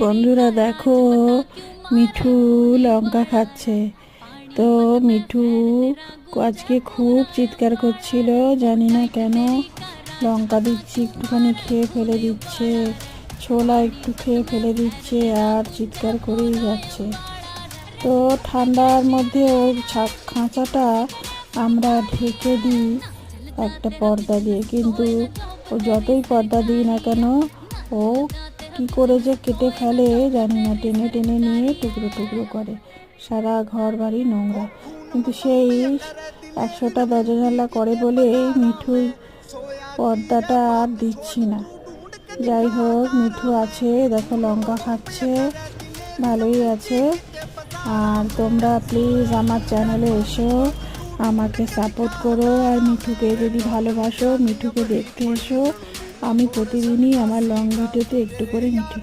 বন্ধুরা দেখো, মিঠু লঙ্কা খাচ্ছে। তো মিঠু আজকে খুব চিৎকার করছিল, জানি না কেন। লঙ্কা দিচ্ছি, একটুখানি খেয়ে ফেলে দিচ্ছে, ছোলা একটু খেয়ে ফেলে দিচ্ছে, আর চিৎকার করেই যাচ্ছে। তো ঠান্ডার মধ্যে ওর খাঁচাটা আমরা ঢেকে দিই একটা পর্দা দিয়ে, কিন্তু ও যতই পর্দা দিই না কেন, ও কি করে যে কেটে ফেলে জানি না, টেনে টেনে নিয়ে টুকরো টুকরো করে, সারা ঘর বাড়ি নোংরা। কিন্তু সেই 100টা দরজা করে বলে মিঠুর পর্দাটা আর দিচ্ছি না। যাই হোক, মিঠু আছে, দেখো লঙ্কা খাচ্ছে, ভালোই আছে। আর তোমরা প্লিজ আমার চ্যানেলে এসো, আমাকে সাপোর্ট করো, আর মিঠুকে যদি ভালোবাসো, মিঠুকে দেখতে এসো। আমি প্রতিদিনই আমার লং ভিডিওতে একটু করে মিঠু